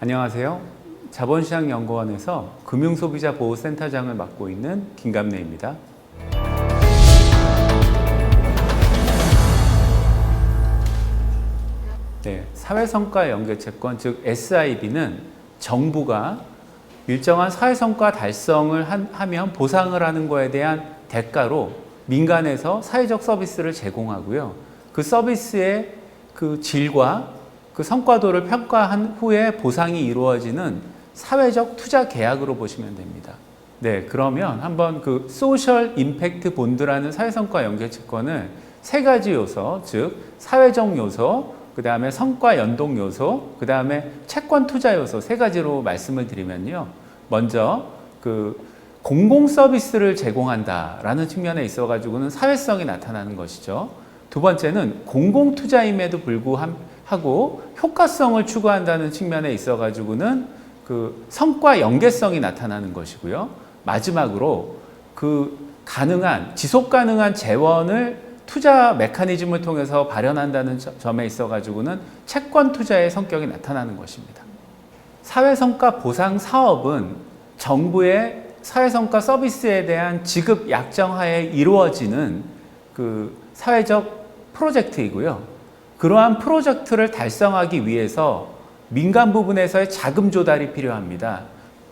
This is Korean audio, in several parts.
안녕하세요. 자본시장연구원에서 금융소비자보호센터장을 맡고 있는 김감래입니다. 네, 사회성과 연계채권, 즉 SIB는 정부가 일정한 사회성과 달성을 하면 보상을 하는 것에 대한 대가로 민간에서 사회적 서비스를 제공하고요. 그 서비스의 그 질과 그 성과도를 평가한 후에 보상이 이루어지는 사회적 투자 계약으로 보시면 됩니다. 네, 그러면 한번 그 소셜 임팩트 본드라는 사회성과 연계채권을 세 가지 요소, 즉 사회적 요소, 그 다음에 성과 연동 요소, 그 다음에 채권 투자 요소 세 가지로 말씀을 드리면요. 먼저 그 공공 서비스를 제공한다라는 측면에 있어가지고는 사회성이 나타나는 것이죠. 두 번째는 공공 투자임에도 불구하고 효과성을 추구한다는 측면에 있어가지고는 그 성과 연계성이 나타나는 것이고요. 마지막으로 그 가능한 지속 가능한 재원을 투자 메커니즘을 통해서 발현한다는 점에 있어가지고는 채권 투자의 성격이 나타나는 것입니다. 사회성과 보상 사업은 정부의 사회성과 서비스에 대한 지급 약정하에 이루어지는 그 사회적 프로젝트이고요. 그러한 프로젝트를 달성하기 위해서 민간 부분에서의 자금 조달이 필요합니다.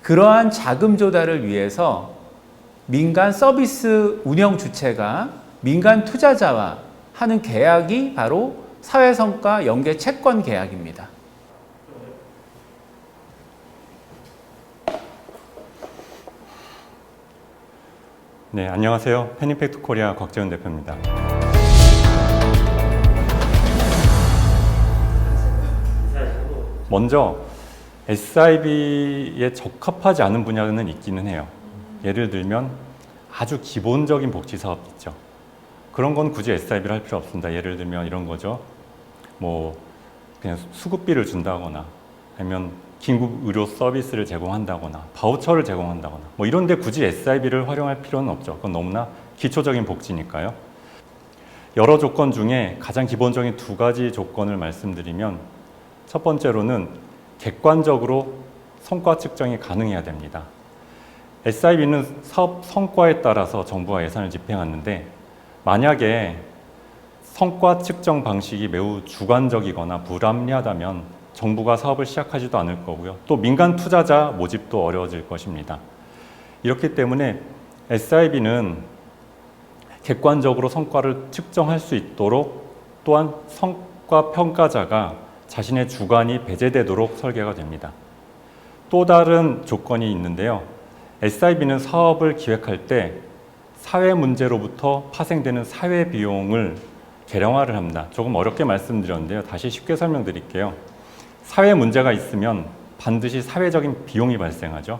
그러한 자금 조달을 위해서 민간 서비스 운영 주체가 민간 투자자와 하는 계약이 바로 사회성과 연계 채권 계약입니다. 네, 안녕하세요. 펜임팩트 코리아 곽재훈 대표입니다. 먼저 SIB에 적합하지 않은 분야는 있기는 해요. 예를 들면 아주 기본적인 복지 사업 있죠. 그런 건 굳이 SIB를 할 필요 없습니다. 예를 들면 이런 거죠. 뭐 그냥 수급비를 준다거나 아니면 긴급 의료 서비스를 제공한다거나 바우처를 제공한다거나 뭐 이런 데 굳이 SIB를 활용할 필요는 없죠. 그건 너무나 기초적인 복지니까요. 여러 조건 중에 가장 기본적인 두 가지 조건을 말씀드리면 첫 번째로는 객관적으로 성과 측정이 가능해야 됩니다. SIB는 사업 성과에 따라서 정부가 예산을 집행하는데 만약에 성과 측정 방식이 매우 주관적이거나 불합리하다면 정부가 사업을 시작하지도 않을 거고요. 또 민간 투자자 모집도 어려워질 것입니다. 이렇기 때문에 SIB는 객관적으로 성과를 측정할 수 있도록 또한 성과 평가자가 자신의 주관이 배제되도록 설계가 됩니다. 또 다른 조건이 있는데요. SIB는 사업을 기획할 때 사회 문제로부터 파생되는 사회 비용을 계량화를 합니다. 조금 어렵게 말씀드렸는데요. 다시 쉽게 설명드릴게요. 사회 문제가 있으면 반드시 사회적인 비용이 발생하죠.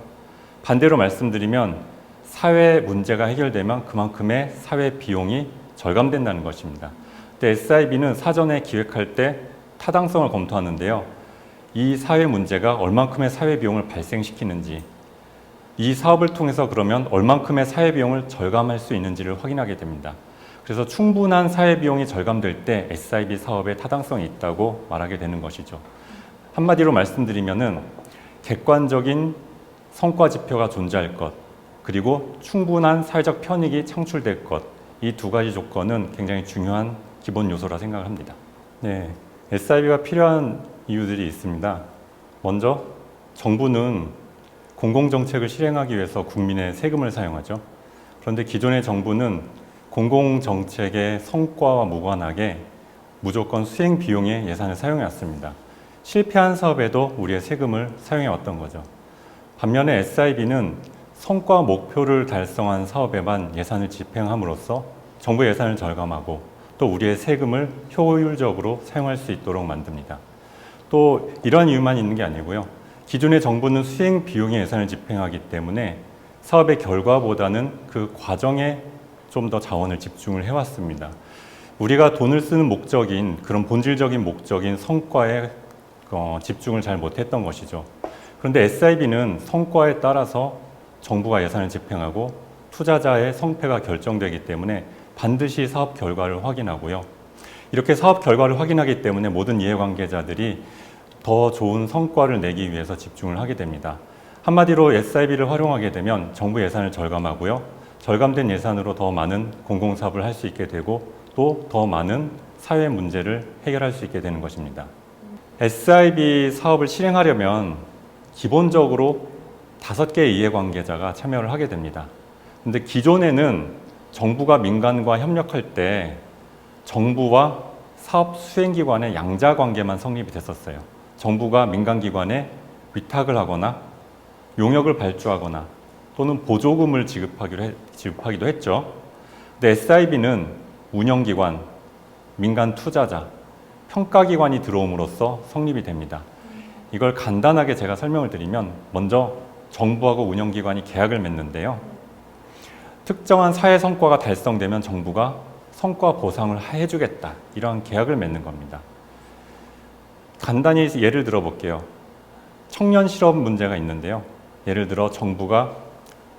반대로 말씀드리면 사회 문제가 해결되면 그만큼의 사회 비용이 절감된다는 것입니다. 근데 SIB는 사전에 기획할 때 타당성을 검토하는데요. 이 사회 문제가 얼만큼의 사회 비용을 발생시키는지, 이 사업을 통해서 그러면 얼만큼의 사회 비용을 절감할 수 있는지를 확인하게 됩니다. 그래서 충분한 사회 비용이 절감될 때 SIB 사업에 타당성이 있다고 말하게 되는 것이죠. 한마디로 말씀드리면은 객관적인 성과 지표가 존재할 것, 그리고 충분한 사회적 편익이 창출될 것, 이 두 가지 조건은 굉장히 중요한 기본 요소라 생각을 합니다. 네, SIB가 필요한 이유들이 있습니다. 먼저 정부는 공공정책을 실행하기 위해서 국민의 세금을 사용하죠. 그런데 기존의 정부는 공공정책의 성과와 무관하게 무조건 수행 비용의 예산을 사용해 왔습니다. 실패한 사업에도 우리의 세금을 사용해 왔던 거죠. 반면에 SIB는 성과 목표를 달성한 사업에만 예산을 집행함으로써 정부 예산을 절감하고 또 우리의 세금을 효율적으로 사용할 수 있도록 만듭니다. 또 이런 이유만 있는 게 아니고요. 기존의 정부는 수행 비용의 예산을 집행하기 때문에 사업의 결과보다는 그 과정에 좀 더 자원을 집중을 해왔습니다. 우리가 돈을 쓰는 목적인 그런 본질적인 목적인 성과에 집중을 잘 못했던 것이죠. 그런데 SIB는 성과에 따라서 정부가 예산을 집행하고 투자자의 성패가 결정되기 때문에 반드시 사업 결과를 확인하고요. 이렇게 사업 결과를 확인하기 때문에 모든 이해관계자들이 더 좋은 성과를 내기 위해서 집중을 하게 됩니다. 한마디로 SIB를 활용하게 되면 정부 예산을 절감하고요. 절감된 예산으로 더 많은 공공사업을 할 수 있게 되고 또 더 많은 사회 문제를 해결할 수 있게 되는 것입니다. SIB 사업을 실행하려면 기본적으로 5개의 이해관계자가 참여를 하게 됩니다. 근데 기존에는 정부가 민간과 협력할 때 정부와 사업 수행기관의 양자관계만 성립이 됐었어요. 정부가 민간기관에 위탁을 하거나 용역을 발주하거나 또는 보조금을 지급하기도 했죠. 근데 SIB는 운영기관, 민간 투자자, 평가기관이 들어옴으로써 성립이 됩니다. 이걸 간단하게 제가 설명을 드리면 먼저 정부하고 운영기관이 계약을 맺는데요. 특정한 사회 성과가 달성되면 정부가 성과 보상을 해주겠다. 이런 계약을 맺는 겁니다. 간단히 예를 들어 볼게요. 청년 실업 문제가 있는데요. 예를 들어 정부가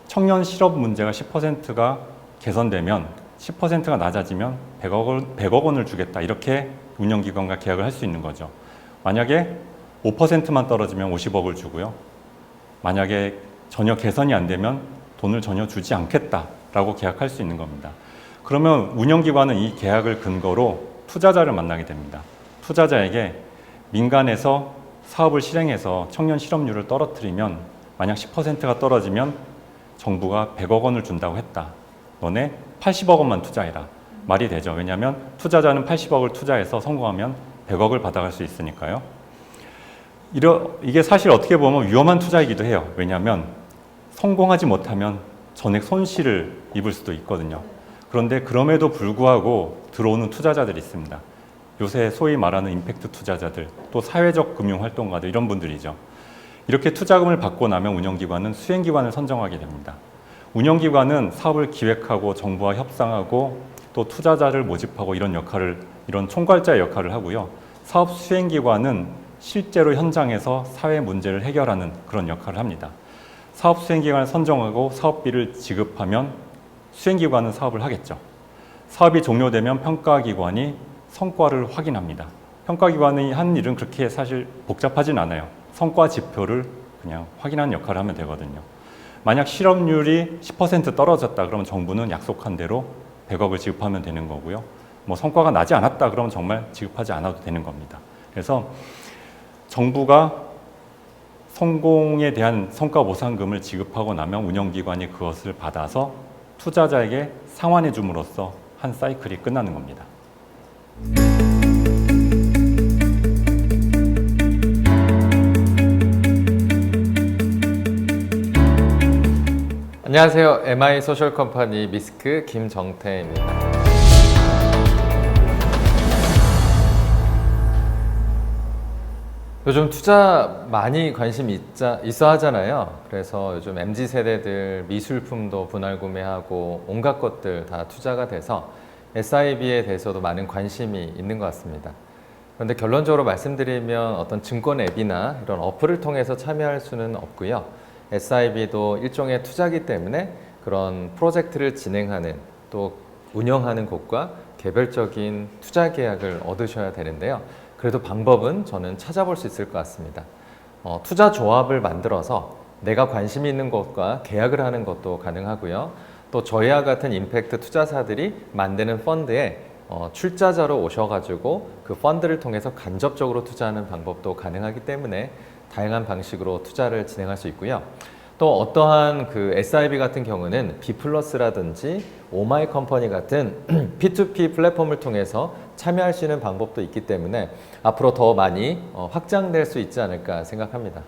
청년 실업 문제가 10%가 개선되면 10%가 낮아지면 100억 원을 주겠다. 이렇게 운영기관과 계약을 할 수 있는 거죠. 만약에 5%만 떨어지면 50억을 주고요. 만약에 전혀 개선이 안 되면 돈을 전혀 주지 않겠다라고 계약할 수 있는 겁니다. 그러면 운영기관은 이 계약을 근거로 투자자를 만나게 됩니다. 투자자에게 민간에서 사업을 실행해서 청년 실업률을 떨어뜨리면 만약 10%가 떨어지면 정부가 100억 원을 준다고 했다. 너네 80억 원만 투자해라. 말이 되죠. 왜냐하면 투자자는 80억을 투자해서 성공하면 100억을 받아갈 수 있으니까요. 이게 사실 어떻게 보면 위험한 투자이기도 해요. 왜냐하면 성공하지 못하면 전액 손실을 입을 수도 있거든요. 그런데 그럼에도 불구하고 들어오는 투자자들이 있습니다. 요새 소위 말하는 임팩트 투자자들, 또 사회적 금융활동가들 이런 분들이죠. 이렇게 투자금을 받고 나면 운영기관은 수행기관을 선정하게 됩니다. 운영기관은 사업을 기획하고 정부와 협상하고 또 투자자를 모집하고 이런 총괄자의 역할을 하고요. 사업 수행기관은 실제로 현장에서 사회 문제를 해결하는 그런 역할을 합니다. 사업 수행기관을 선정하고 사업비를 지급하면 수행기관은 사업을 하겠죠. 사업이 종료되면 평가기관이 성과를 확인합니다. 평가기관이 한 일은 그렇게 사실 복잡하진 않아요. 성과 지표를 그냥 확인하는 역할을 하면 되거든요. 만약 실업률이 10% 떨어졌다 그러면 정부는 약속한 대로 100억을 지급하면 되는 거고요. 뭐 성과가 나지 않았다 그러면 정말 지급하지 않아도 되는 겁니다. 그래서 정부가 성공에 대한 성과 보상금을 지급하고 나면 운영기관이 그것을 받아서 투자자에게 상환해 줌으로써 한 사이클이 끝나는 겁니다. 안녕하세요. MI 소셜 컴퍼니 미스크 김정태입니다. 요즘 투자 많이 관심 있어 하잖아요. 그래서 요즘 MZ세대들 미술품도 분할 구매하고 온갖 것들 다 투자가 돼서 SIB에 대해서도 많은 관심이 있는 것 같습니다. 그런데 결론적으로 말씀드리면 어떤 증권 앱이나 이런 어플을 통해서 참여할 수는 없고요. SIB도 일종의 투자기 때문에 그런 프로젝트를 진행하는 또 운영하는 곳과 개별적인 투자 계약을 얻으셔야 되는데요. 그래도 방법은 저는 찾아볼 수 있을 것 같습니다. 투자 조합을 만들어서 내가 관심 있는 것과 계약을 하는 것도 가능하고요. 또 저희와 같은 임팩트 투자사들이 만드는 펀드에 출자자로 오셔가지고 그 펀드를 통해서 간접적으로 투자하는 방법도 가능하기 때문에 다양한 방식으로 투자를 진행할 수 있고요. 또 어떠한 그 SIB 같은 경우는 B+라든지 오마이컴퍼니 같은 P2P 플랫폼을 통해서 참여할 수 있는 방법도 있기 때문에 앞으로 더 많이 확장될 수 있지 않을까 생각합니다.